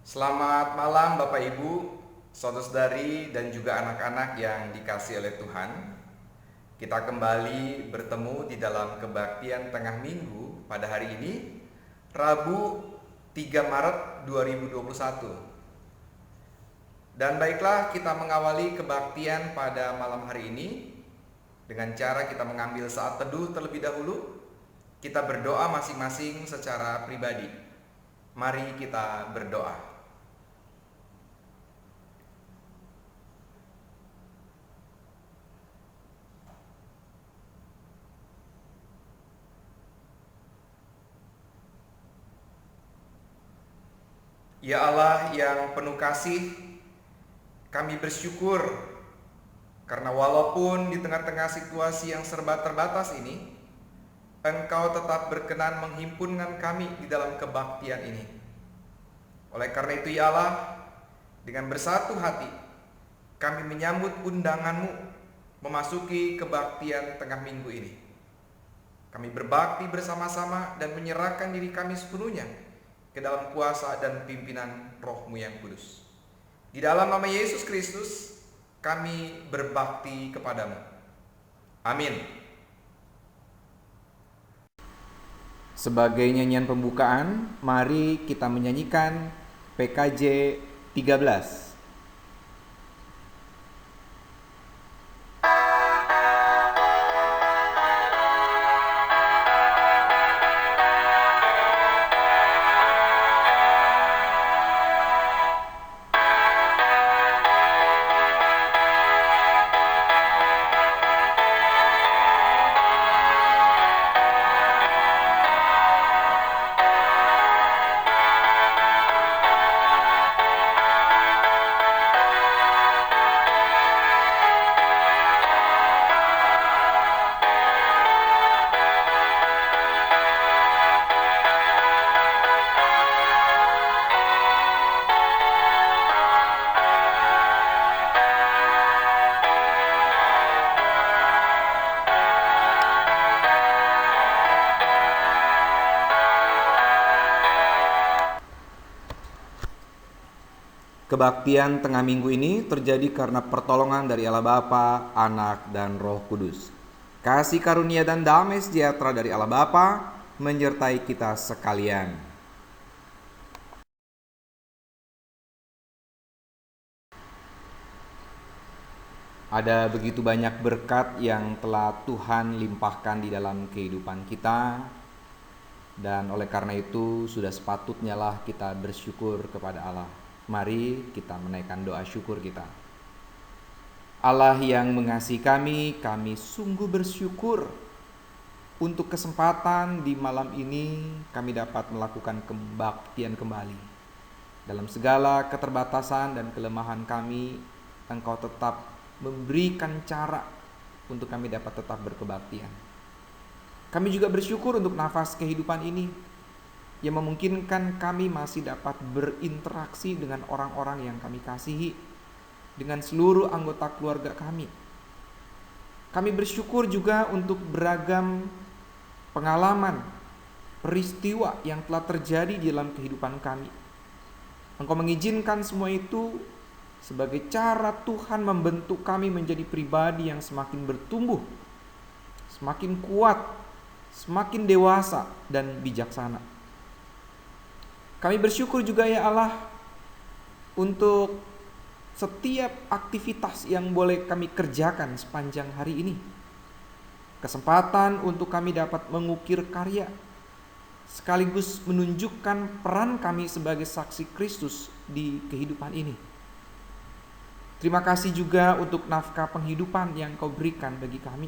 Selamat malam Bapak Ibu, saudara-saudari dan juga anak-anak yang dikasihi oleh Tuhan. Kita kembali bertemu di dalam kebaktian tengah minggu pada hari ini, Rabu 3 Maret 2021. Dan baiklah, kita mengawali kebaktian pada malam hari ini dengan cara kita mengambil saat teduh terlebih dahulu. Kita berdoa masing-masing secara pribadi. Mari kita berdoa. Ya Allah yang penuh kasih, kami bersyukur karena walaupun di tengah-tengah situasi yang serba terbatas ini, Engkau tetap berkenan menghimpunkan kami di dalam kebaktian ini. Oleh karena itu ya Allah, dengan bersatu hati, kami menyambut undangan-Mu memasuki kebaktian tengah minggu ini. Kami berbakti bersama-sama dan menyerahkan diri kami sepenuhnya ke dalam kuasa dan pimpinan Roh-Mu yang kudus. Di dalam nama Yesus Kristus, kami berbakti kepadamu. Amin. Sebagai nyanyian pembukaan, mari kita menyanyikan PKJ 13. Kebaktian tengah minggu ini terjadi karena pertolongan dari Allah Bapa, Anak, dan Roh Kudus. Kasih karunia dan damai sejahtera dari Allah Bapa menyertai kita sekalian. Ada begitu banyak berkat yang telah Tuhan limpahkan di dalam kehidupan kita, dan oleh karena itu sudah sepatutnya lah kita bersyukur kepada Allah. Mari kita menaikkan doa syukur kita. Allah yang mengasihi kami sungguh bersyukur untuk kesempatan di malam ini kami dapat melakukan kebaktian kembali. Dalam segala keterbatasan dan kelemahan kami, Engkau tetap memberikan cara untuk kami dapat tetap berkebaktian. Kami juga bersyukur untuk nafas kehidupan ini yang memungkinkan kami masih dapat berinteraksi dengan orang-orang yang kami kasihi, dengan seluruh anggota keluarga kami. Kami bersyukur juga untuk beragam pengalaman, peristiwa yang telah terjadi di dalam kehidupan kami. Engkau mengizinkan semua itu sebagai cara Tuhan membentuk kami menjadi pribadi yang semakin bertumbuh, semakin kuat, semakin dewasa dan bijaksana. Kami bersyukur juga ya Allah untuk setiap aktivitas yang boleh kami kerjakan sepanjang hari ini. Kesempatan untuk kami dapat mengukir karya, sekaligus menunjukkan peran kami sebagai saksi Kristus di kehidupan ini. Terima kasih juga untuk nafkah penghidupan yang Kau berikan bagi kami,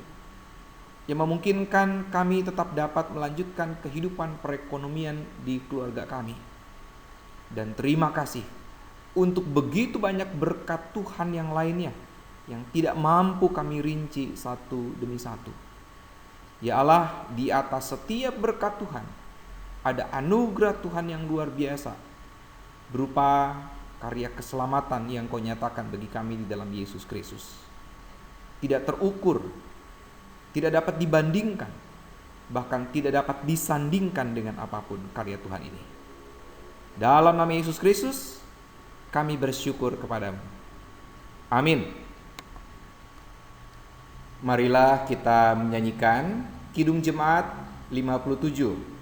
yang memungkinkan kami tetap dapat melanjutkan kehidupan perekonomian di keluarga kami. Dan terima kasih untuk begitu banyak berkat Tuhan yang lainnya yang tidak mampu kami rinci satu demi satu. Ya Allah, di atas setiap berkat Tuhan ada anugerah Tuhan yang luar biasa berupa karya keselamatan yang Kau nyatakan bagi kami di dalam Yesus Kristus. Tidak terukur, tidak dapat dibandingkan, bahkan tidak dapat disandingkan dengan apapun karya Tuhan ini. Dalam nama Yesus Kristus kami bersyukur kepadamu. Amin. Marilah kita menyanyikan Kidung Jemaat 57.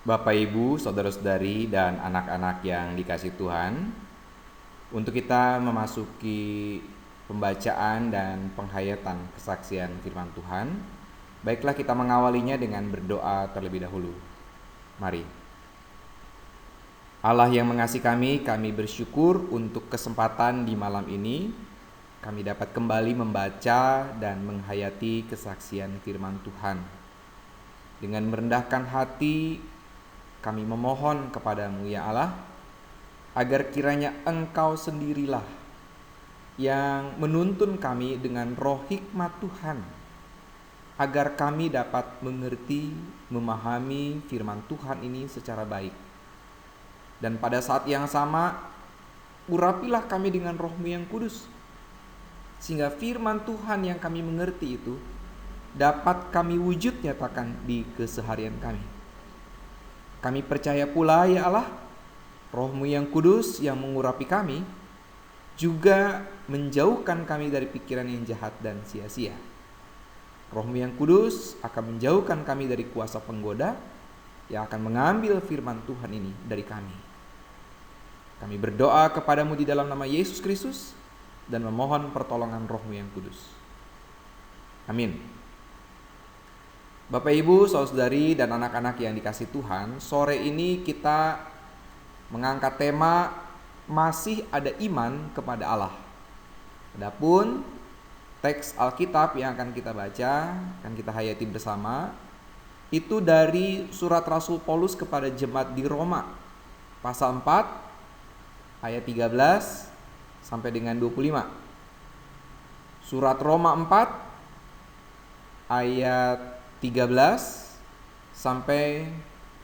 Bapak, Ibu, saudara-saudari, dan anak-anak yang dikasihi Tuhan, untuk kita memasuki pembacaan dan penghayatan kesaksian firman Tuhan, baiklah kita mengawalinya dengan berdoa terlebih dahulu. Mari. Allah yang mengasihi kami bersyukur untuk kesempatan di malam ini kami dapat kembali membaca dan menghayati kesaksian firman Tuhan. Dengan merendahkan hati, kami memohon kepadamu ya Allah, agar kiranya Engkau sendirilah yang menuntun kami dengan roh hikmat Tuhan, agar kami dapat mengerti, memahami firman Tuhan ini secara baik. Dan pada saat yang sama, urapilah kami dengan roh-Mu yang kudus, sehingga firman Tuhan yang kami mengerti itu dapat kami wujud nyatakan di keseharian kami. Kami percaya pula ya Allah, roh-Mu yang kudus yang mengurapi kami juga menjauhkan kami dari pikiran yang jahat dan sia-sia. Roh-Mu yang kudus akan menjauhkan kami dari kuasa penggoda yang akan mengambil firman Tuhan ini dari kami. Kami berdoa kepadamu di dalam nama Yesus Kristus dan memohon pertolongan roh-Mu yang kudus. Amin. Bapak, Ibu, saudari, dan anak-anak yang dikasihi Tuhan, sore ini kita mengangkat tema masih ada iman kepada Allah. Adapun teks Alkitab yang akan kita baca, akan kita hayati bersama, itu dari surat Rasul Paulus kepada jemaat di Roma, pasal 4, ayat 13 sampai dengan 25. Surat Roma 4, ayat 13 sampai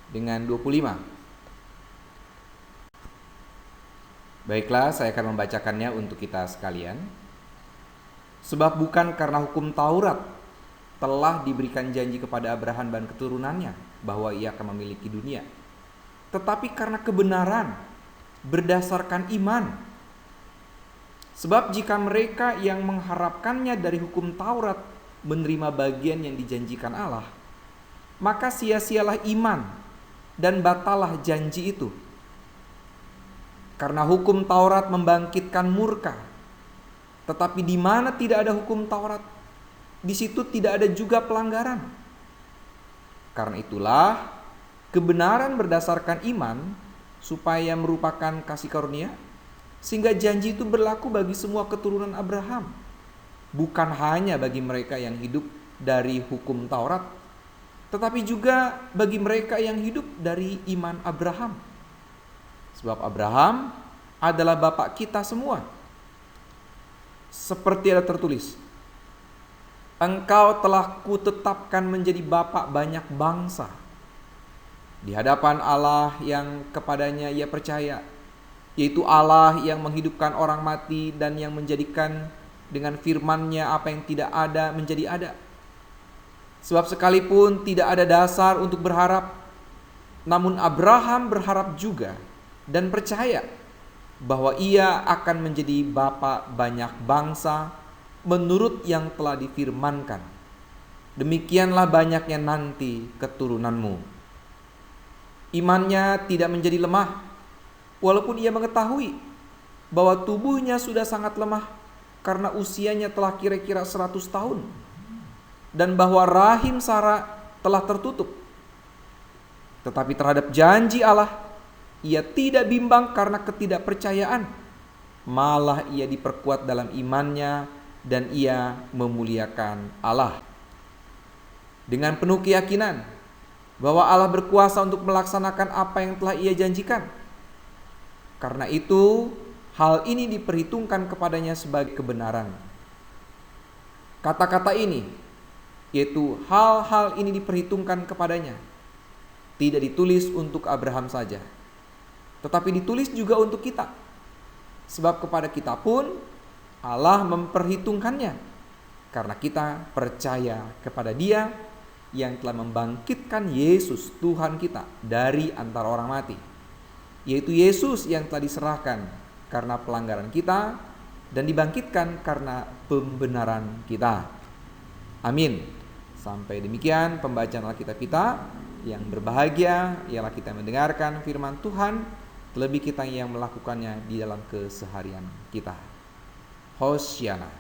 dengan 25. Baiklah, saya akan membacakannya untuk kita sekalian. Sebab bukan karena hukum Taurat telah diberikan janji kepada Abraham dan keturunannya bahwa ia akan memiliki dunia, tetapi karena kebenaran berdasarkan iman. Sebab jika mereka yang mengharapkannya dari hukum Taurat menerima bagian yang dijanjikan Allah, maka sia-sialah iman dan batalah janji itu. Karena hukum Taurat membangkitkan murka, tetapi di mana tidak ada hukum Taurat, di situ tidak ada juga pelanggaran. Karena itulah kebenaran berdasarkan iman supaya merupakan kasih karunia, sehingga janji itu berlaku bagi semua keturunan Abraham, bukan hanya bagi mereka yang hidup dari hukum Taurat, tetapi juga bagi mereka yang hidup dari iman Abraham. Sebab Abraham adalah bapak kita semua. Seperti ada tertulis, Engkau telah kutetapkan menjadi bapak banyak bangsa di hadapan Allah yang kepadanya ia percaya, yaitu Allah yang menghidupkan orang mati dan yang menjadikan dengan firman-Nya apa yang tidak ada menjadi ada. Sebab sekalipun tidak ada dasar untuk berharap, namun Abraham berharap juga dan percaya bahwa ia akan menjadi bapa banyak bangsa menurut yang telah difirmankan. Demikianlah banyaknya nanti keturunanmu. Imannya tidak menjadi lemah, walaupun ia mengetahui bahwa tubuhnya sudah sangat lemah karena usianya telah kira-kira 100 tahun, dan bahwa rahim Sarah telah tertutup. Tetapi terhadap janji Allah, ia tidak bimbang karena ketidakpercayaan, malah ia diperkuat dalam imannya dan ia memuliakan Allah dengan penuh keyakinan bahwa Allah berkuasa untuk melaksanakan apa yang telah ia janjikan. Karena itu, hal ini diperhitungkan kepadanya sebagai kebenaran. Kata-kata ini, yaitu hal-hal ini diperhitungkan kepadanya, tidak ditulis untuk Abraham saja, tetapi ditulis juga untuk kita. Sebab kepada kita pun Allah memperhitungkannya, karena kita percaya kepada Dia yang telah membangkitkan Yesus Tuhan kita dari antara orang mati, yaitu Yesus yang telah diserahkan karena pelanggaran kita dan dibangkitkan karena pembenaran kita. Amin. Sampai demikian pembacaan Alkitab kita. Yang berbahagia ialah kita mendengarkan firman Tuhan, terlebih kita yang melakukannya di dalam keseharian kita. Hosiana.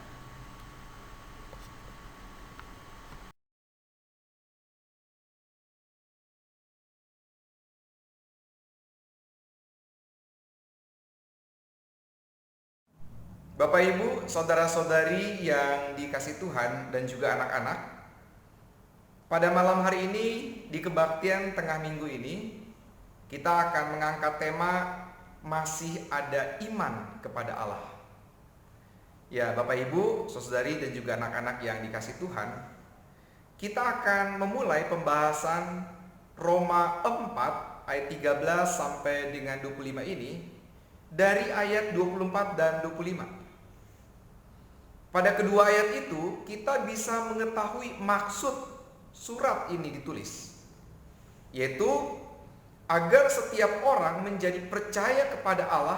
Bapak Ibu, saudara-saudari yang dikasih Tuhan dan juga anak-anak, pada malam hari ini di kebaktian tengah minggu ini kita akan mengangkat tema masih ada iman kepada Allah. Ya, Bapak Ibu, saudari dan juga anak-anak yang dikasih Tuhan, kita akan memulai pembahasan Roma 4 ayat 13 sampai dengan 25 ini dari ayat 24 dan 25. Pada kedua ayat itu kita bisa mengetahui maksud surat ini ditulis, yaitu agar setiap orang menjadi percaya kepada Allah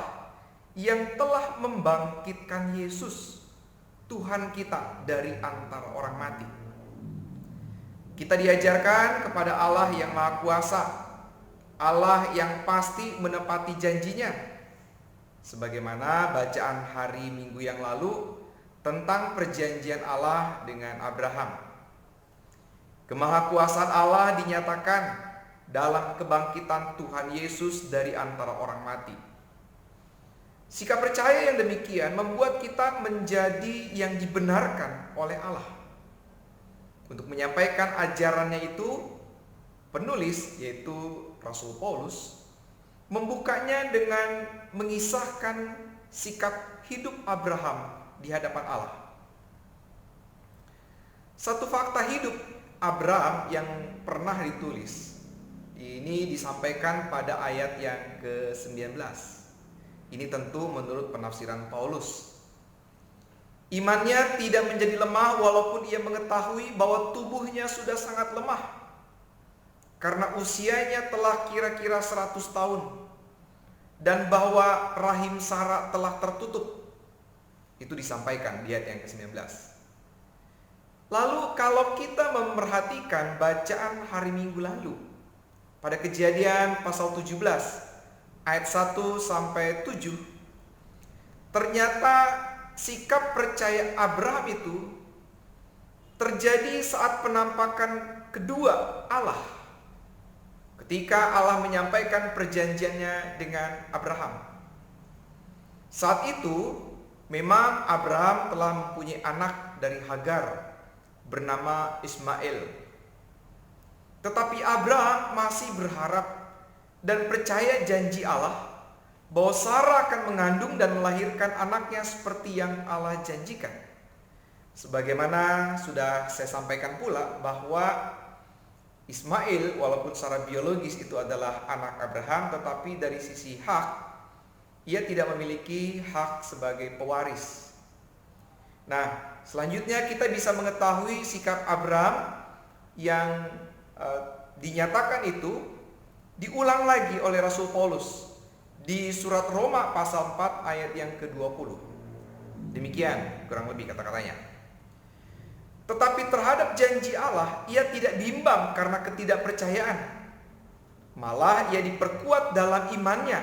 yang telah membangkitkan Yesus Tuhan kita dari antara orang mati. Kita diajarkan kepada Allah yang Maha Kuasa, Allah yang pasti menepati janjinya, sebagaimana bacaan hari Minggu yang lalu tentang perjanjian Allah dengan Abraham. Kemahakuasaan Allah dinyatakan dalam kebangkitan Tuhan Yesus dari antara orang mati. Sikap percaya yang demikian membuat kita menjadi yang dibenarkan oleh Allah. Untuk menyampaikan ajarannya itu, penulis yaitu Rasul Paulus membukanya dengan mengisahkan sikap hidup Abraham di hadapan Allah. Satu fakta hidup Abraham yang pernah ditulis ini disampaikan pada ayat yang ke-19. Ini tentu menurut penafsiran Paulus. Imannya tidak menjadi lemah walaupun ia mengetahui bahwa tubuhnya sudah sangat lemah karena usianya telah kira-kira 100 tahun dan bahwa rahim Sarah telah tertutup. Itu disampaikan di ayat yang ke-19. Lalu kalau kita memperhatikan bacaan hari Minggu lalu, pada Kejadian pasal 17 ayat 1 sampai 7, ternyata sikap percaya Abraham itu terjadi saat penampakan kedua Allah. Ketika Allah menyampaikan perjanjiannya dengan Abraham. Saat itu memang Abraham telah mempunyai anak dari Hagar bernama Ismail. Tetapi Abraham masih berharap dan percaya janji Allah bahwa Sarah akan mengandung dan melahirkan anaknya seperti yang Allah janjikan. Sebagaimana sudah saya sampaikan pula bahwa Ismail walaupun secara biologis itu adalah anak Abraham, tetapi dari sisi hak ia tidak memiliki hak sebagai pewaris. Nah, selanjutnya kita bisa mengetahui sikap Abraham yang dinyatakan itu diulang lagi oleh Rasul Paulus di surat Roma pasal 4 ayat yang ke-20. Demikian kurang lebih kata-katanya. Tetapi terhadap janji Allah ia tidak bimbang karena ketidakpercayaan. Malah ia diperkuat dalam imannya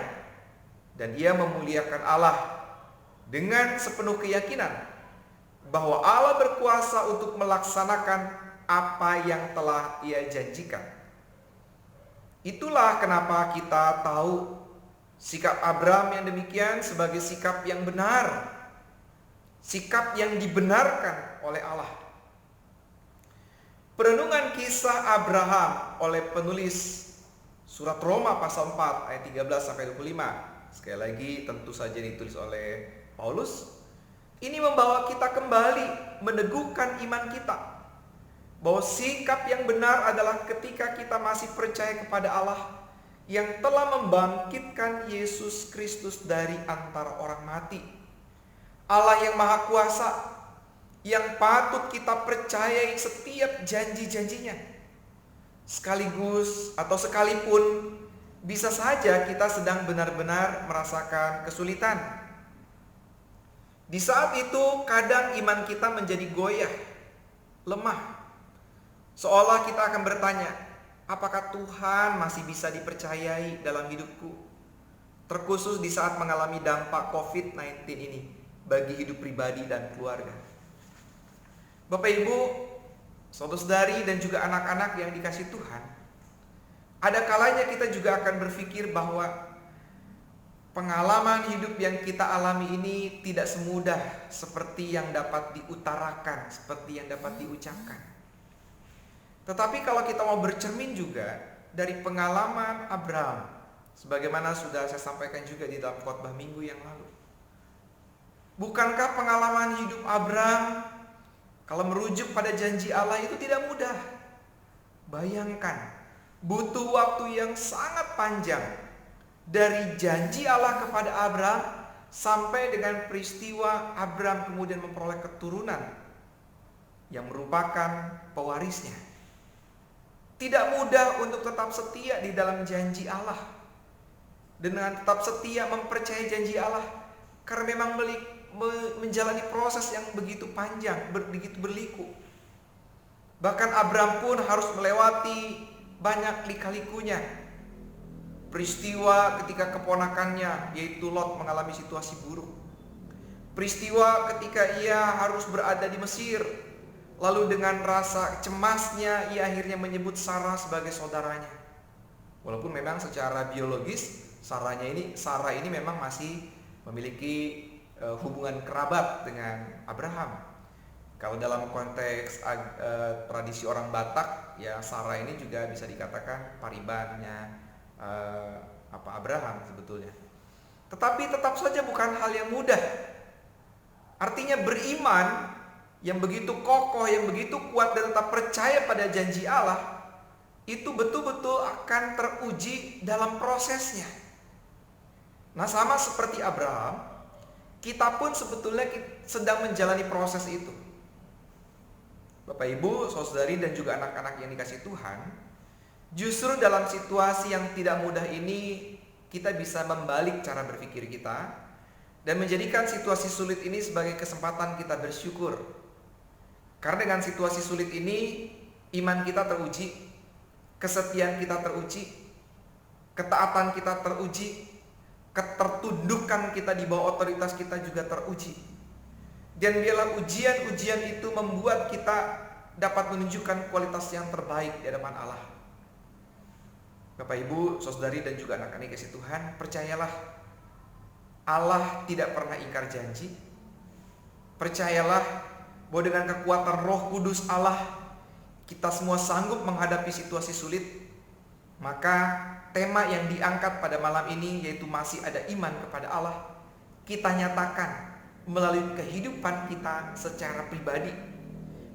dan ia memuliakan Allah dengan sepenuh keyakinan bahwa Allah berkuasa untuk melaksanakan apa yang telah ia janjikan. Itulah kenapa kita tahu sikap Abraham yang demikian sebagai sikap yang benar, sikap yang dibenarkan oleh Allah. Perenungan kisah Abraham oleh penulis surat Roma pasal 4 ayat 13 sampai 25. Sekali lagi tentu saja ditulis oleh Paulus. Ini membawa kita kembali meneguhkan iman kita bahwa sikap yang benar adalah ketika kita masih percaya kepada Allah yang telah membangkitkan Yesus Kristus dari antara orang mati. Allah yang Maha Kuasa yang patut kita percayai setiap janji-janjinya. Sekaligus atau sekalipun bisa saja kita sedang benar-benar merasakan kesulitan. Di saat itu kadang iman kita menjadi goyah, lemah. Seolah kita akan bertanya, apakah Tuhan masih bisa dipercayai dalam hidupku? Terkhusus di saat mengalami dampak COVID-19 ini bagi hidup pribadi dan keluarga. Bapak Ibu, saudara-saudari dan juga anak-anak yang dikasihi Tuhan, ada kalanya kita juga akan berpikir bahwa pengalaman hidup yang kita alami ini tidak semudah seperti yang dapat diutarakan, seperti yang dapat diucapkan. Tetapi kalau kita mau bercermin juga dari pengalaman Abraham, sebagaimana sudah saya sampaikan juga di dalam khotbah minggu yang lalu. Bukankah pengalaman hidup Abraham kalau merujuk pada janji Allah itu tidak mudah? Bayangkan, butuh waktu yang sangat panjang dari janji Allah kepada Abraham sampai dengan peristiwa Abraham kemudian memperoleh keturunan yang merupakan pewarisnya. Tidak mudah untuk tetap setia di dalam janji Allah, dengan tetap setia mempercayai janji Allah, karena memang menjalani proses yang begitu panjang, begitu berliku. Bahkan Abraham pun harus melewati banyak lika-likunya. Peristiwa ketika keponakannya yaitu Lot mengalami situasi buruk. Peristiwa ketika ia harus berada di Mesir, lalu dengan rasa cemasnya ia akhirnya menyebut Sarah sebagai saudaranya. Walaupun memang secara biologis Sarah ini memang masih memiliki hubungan kerabat dengan Abraham. Kalau dalam konteks tradisi orang Batak, ya Sarah ini juga bisa dikatakan paribannya Abraham sebetulnya. Tetapi tetap saja bukan hal yang mudah. Artinya beriman yang begitu kokoh, yang begitu kuat dan tetap percaya pada janji Allah, itu betul-betul akan teruji dalam prosesnya. Nah, sama seperti Abraham, kita pun sebetulnya sedang menjalani proses itu. Bapak Ibu, saudari dan juga anak-anak yang dikasihi Tuhan, justru dalam situasi yang tidak mudah ini kita bisa membalik cara berpikir kita dan menjadikan situasi sulit ini sebagai kesempatan kita bersyukur. Karena dengan situasi sulit ini iman kita teruji, kesetiaan kita teruji, ketaatan kita teruji, ketertundukan kita di bawah otoritas kita juga teruji. Dan biarlah ujian-ujian itu membuat kita dapat menunjukkan kualitas yang terbaik di hadapan Allah. Bapak Ibu, saudari dan juga anak-anak kasih Tuhan, percayalah Allah tidak pernah ingkar janji. Percayalah bahwa dengan kekuatan Roh Kudus Allah kita semua sanggup menghadapi situasi sulit. Maka tema yang diangkat pada malam ini yaitu masih ada iman kepada Allah, kita nyatakan melalui kehidupan kita secara pribadi.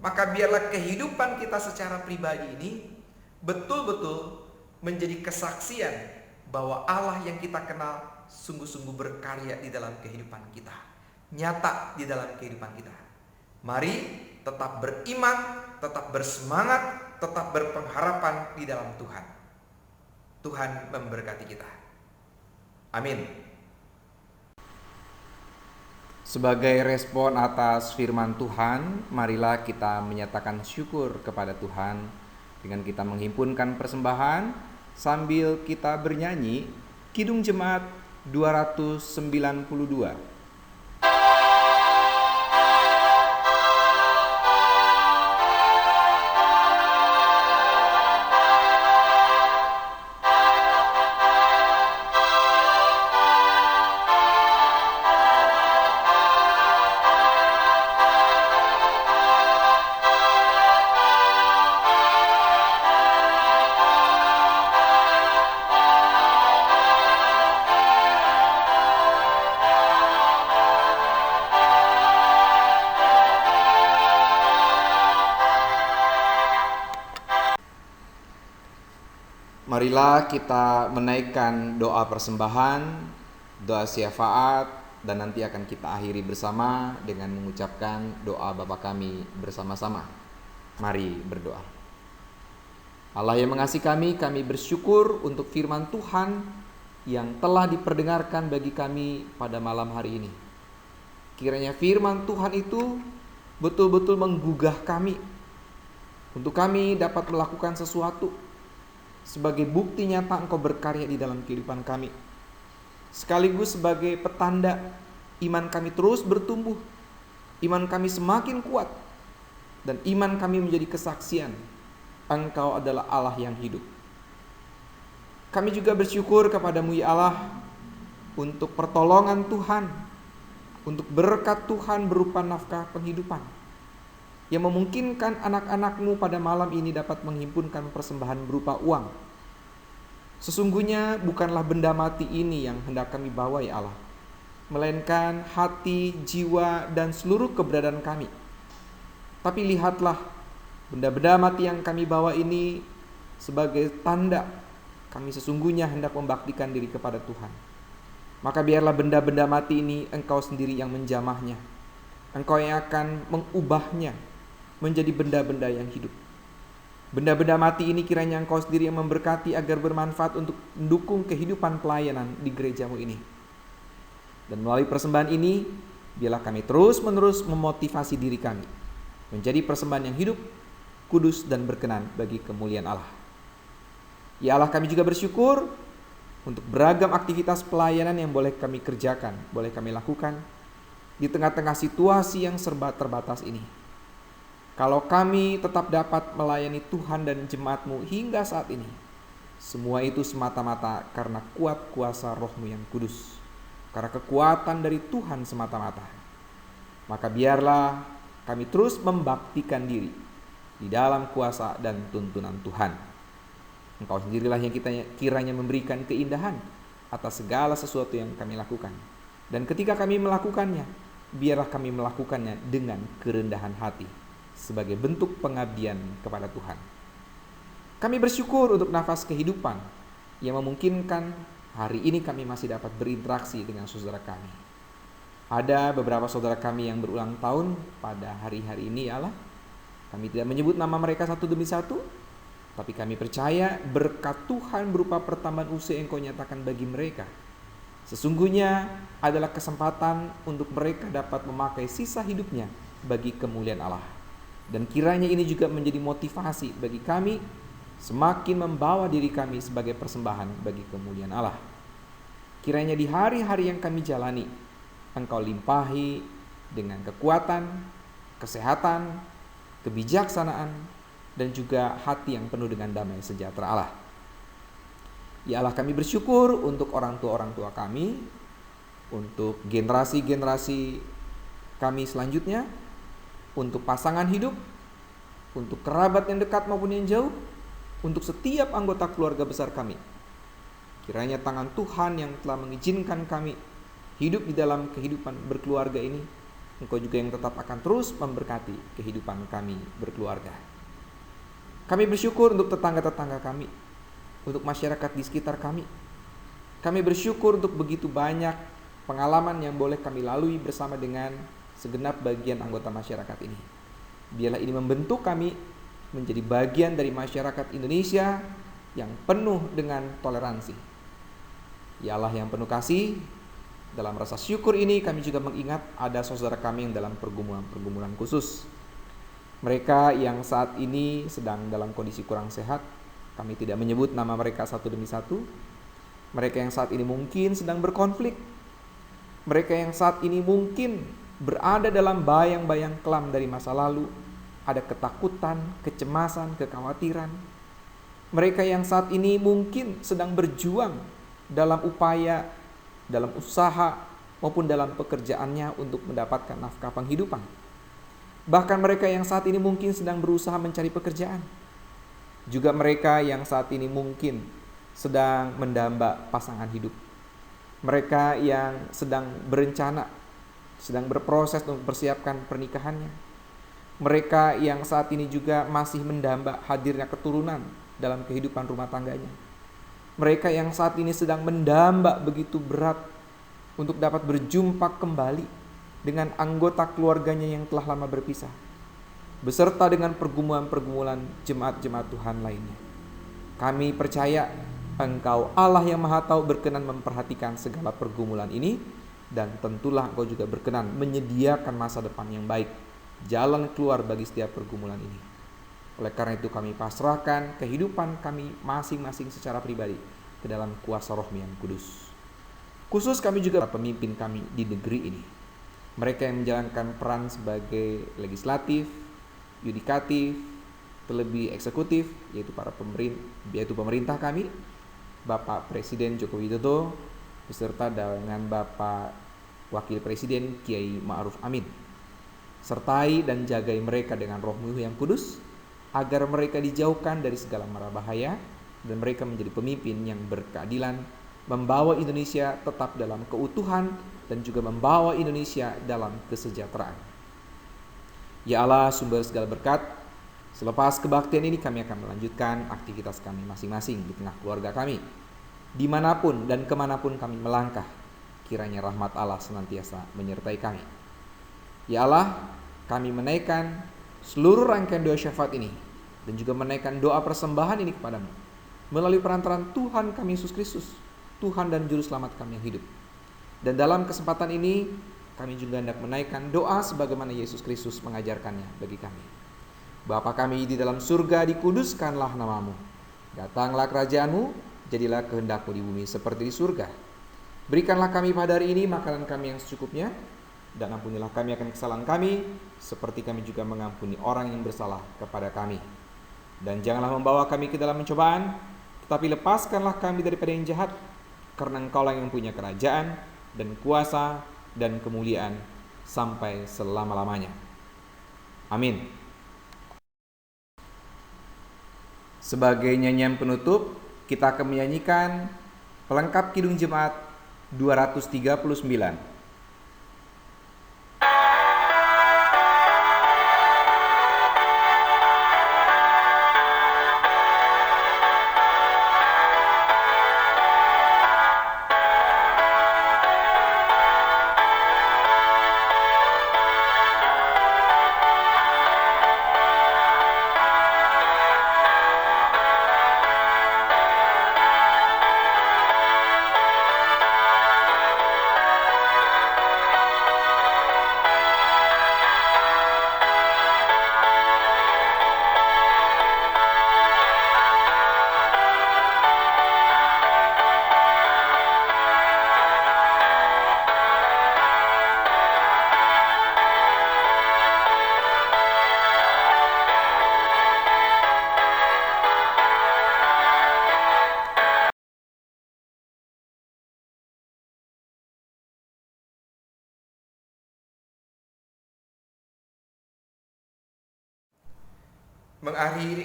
Maka biarlah kehidupan kita secara pribadi ini betul-betul menjadi kesaksian bahwa Allah yang kita kenal sungguh-sungguh berkarya di dalam kehidupan kita, nyata di dalam kehidupan kita. Mari tetap beriman, tetap bersemangat, tetap berpengharapan di dalam Tuhan. Tuhan memberkati kita. Amin. Sebagai respon atas firman Tuhan, marilah kita menyatakan syukur kepada Tuhan dengan kita menghimpunkan persembahan sambil kita bernyanyi Kidung Jemaat 292. Marilah kita menaikkan doa persembahan, doa syafaat, dan nanti akan kita akhiri bersama dengan mengucapkan doa Bapa kami bersama-sama. Mari berdoa. Allah yang mengasihi kami bersyukur untuk firman Tuhan yang telah diperdengarkan bagi kami pada malam hari ini. Kiranya firman Tuhan itu betul-betul menggugah kami untuk kami dapat melakukan sesuatu sebagai bukti nyata Engkau berkarya di dalam kehidupan kami, sekaligus sebagai petanda iman kami terus bertumbuh, iman kami semakin kuat, dan iman kami menjadi kesaksian Engkau adalah Allah yang hidup. Kami juga bersyukur kepadamu ya Allah untuk pertolongan Tuhan, untuk berkat Tuhan berupa nafkah penghidupan yang memungkinkan anak-anak-Mu pada malam ini dapat menghimpunkan persembahan berupa uang. Sesungguhnya bukanlah benda mati ini yang hendak kami bawa ya Allah, melainkan hati, jiwa, dan seluruh keberadaan kami. Tapi lihatlah, benda-benda mati yang kami bawa ini sebagai tanda kami sesungguhnya hendak membaktikan diri kepada Tuhan. Maka biarlah benda-benda mati ini Engkau sendiri yang menjamahnya, Engkau yang akan mengubahnya menjadi benda-benda yang hidup. Benda-benda mati ini kiranya Engkau sendiri yang memberkati agar bermanfaat untuk mendukung kehidupan pelayanan di gerejamu ini. Dan melalui persembahan ini, biarlah kami terus-menerus memotivasi diri kami menjadi persembahan yang hidup, kudus, dan berkenan bagi kemuliaan Allah. Ya Allah, kami juga bersyukur untuk beragam aktivitas pelayanan yang boleh kami kerjakan, boleh kami lakukan di tengah-tengah situasi yang serba terbatas ini. Kalau kami tetap dapat melayani Tuhan dan jemaat-Mu hingga saat ini, semua itu semata-mata karena kuat kuasa Roh-Mu yang kudus, karena kekuatan dari Tuhan semata-mata. Maka biarlah kami terus membaktikan diri di dalam kuasa dan tuntunan Tuhan. Engkau sendirilah yang kita kiranya memberikan keindahan atas segala sesuatu yang kami lakukan. Dan ketika kami melakukannya, biarlah kami melakukannya dengan kerendahan hati, sebagai bentuk pengabdian kepada Tuhan. Kami bersyukur untuk nafas kehidupan yang memungkinkan hari ini kami masih dapat berinteraksi dengan saudara kami. Ada beberapa saudara kami yang berulang tahun pada hari-hari ini ya Allah. Kami tidak menyebut nama mereka satu demi satu, tapi kami percaya berkat Tuhan berupa pertambahan usia yang Kau nyatakan bagi mereka sesungguhnya adalah kesempatan untuk mereka dapat memakai sisa hidupnya bagi kemuliaan Allah. Dan kiranya ini juga menjadi motivasi bagi kami semakin membawa diri kami sebagai persembahan bagi kemuliaan Allah. Kiranya di hari-hari yang kami jalani, Engkau limpahi dengan kekuatan, kesehatan, kebijaksanaan, dan juga hati yang penuh dengan damai sejahtera Allah. Ya Allah, kami bersyukur untuk orang tua kami, untuk generasi-generasi kami selanjutnya, untuk pasangan hidup, untuk kerabat yang dekat maupun yang jauh, untuk setiap anggota keluarga besar kami. Kiranya tangan Tuhan yang telah mengizinkan kami hidup di dalam kehidupan berkeluarga ini, Engkau juga yang tetap akan terus memberkati kehidupan kami berkeluarga. Kami bersyukur untuk tetangga-tetangga kami, untuk masyarakat di sekitar kami. Kami bersyukur untuk begitu banyak pengalaman yang boleh kami lalui bersama dengan segenap bagian anggota masyarakat ini. Biarlah ini membentuk kami menjadi bagian dari masyarakat Indonesia yang penuh dengan toleransi. Ya Allah yang penuh kasih, dalam rasa syukur ini kami juga mengingat ada saudara kami yang dalam pergumulan khusus. Mereka yang saat ini sedang dalam kondisi kurang sehat, kami tidak menyebut nama mereka satu demi satu. Mereka yang saat ini mungkin sedang berkonflik. Mereka yang saat ini mungkin berada dalam bayang-bayang kelam dari masa lalu. Ada ketakutan, kecemasan, kekhawatiran. Mereka yang saat ini mungkin sedang berjuang dalam upaya, dalam usaha, maupun dalam pekerjaannya untuk mendapatkan nafkah penghidupan. Bahkan mereka yang saat ini mungkin sedang berusaha mencari pekerjaan. Juga mereka yang saat ini mungkin sedang mendamba pasangan hidup. Mereka yang sedang berencana, sedang berproses untuk mempersiapkan pernikahannya. Mereka yang saat ini juga masih mendamba hadirnya keturunan dalam kehidupan rumah tangganya. Mereka yang saat ini sedang mendamba begitu berat untuk dapat berjumpa kembali dengan anggota keluarganya yang telah lama berpisah, beserta dengan pergumulan-pergumulan jemaat-jemaat Tuhan lainnya. Kami percaya Engkau Allah yang Maha Tahu berkenan memperhatikan segala pergumulan ini, dan tentulah Engkau juga berkenan menyediakan masa depan yang baik, jalan keluar bagi setiap pergumulan ini. Oleh karena itu kami pasrahkan kehidupan kami masing-masing secara pribadi ke dalam kuasa Roh yang kudus. Khusus kami juga pemimpin kami di negeri ini. Mereka yang menjalankan peran sebagai legislatif, yudikatif, terlebih eksekutif, yaitu pemerintah kami, Bapak Presiden Joko Widodo, beserta dengan Bapak Wakil Presiden Kiai Ma'ruf Amin. Sertai dan jagai mereka dengan Roh-Mu yang kudus, agar mereka dijauhkan dari segala mara bahaya, dan mereka menjadi pemimpin yang berkeadilan, membawa Indonesia tetap dalam keutuhan, dan juga membawa Indonesia dalam kesejahteraan. Ya Allah, sumber segala berkat, selepas kebaktian ini kami akan melanjutkan aktivitas kami masing-masing di tengah keluarga kami. Dimanapun dan kemanapun kami melangkah, kiranya rahmat Allah senantiasa menyertai kami. Ya Allah, kami menaikkan seluruh rangkaian doa syafaat ini, dan juga menaikkan doa persembahan ini kepadamu, melalui perantaraan Tuhan kami Yesus Kristus, Tuhan dan Juru Selamat kami yang hidup. Dan dalam kesempatan ini, kami juga hendak menaikkan doa sebagaimana Yesus Kristus mengajarkannya bagi kami. Bapa kami di dalam surga, dikuduskanlah namamu. Datanglah kerajaanmu, jadilah kehendakmu di bumi seperti di surga. Berikanlah kami pada hari ini makanan kami yang secukupnya, dan ampunilah kami akan kesalahan kami, seperti kami juga mengampuni orang yang bersalah kepada kami. Dan janganlah membawa kami ke dalam pencobaan, tetapi lepaskanlah kami daripada yang jahat, karena Engkaulah yang punya kerajaan, dan kuasa, dan kemuliaan, sampai selama-lamanya. Amin. Sebagai nyanyian penutup, kita akan menyanyikan pelengkap Kidung Jemaat 239.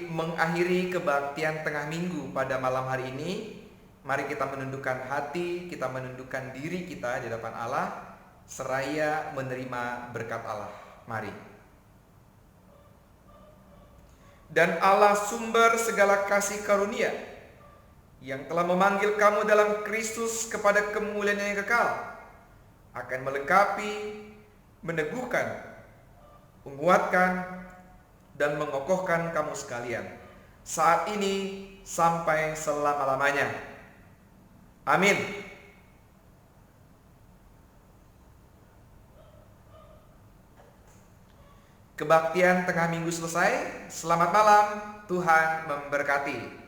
Mengakhiri kebaktian tengah minggu pada malam hari ini, mari kita menundukkan hati, kita menundukkan diri kita di hadapan Allah, seraya menerima berkat Allah. Mari. dan Allah sumber segala kasih karunia, yang telah memanggil kamu dalam Kristus kepada kemuliaan yang kekal, akan melengkapi, meneguhkan, menguatkan, dan mengokohkan kamu sekalian, saat ini sampai selama-lamanya. Amin. Kebaktian tengah minggu selesai. Selamat malam, Tuhan memberkati.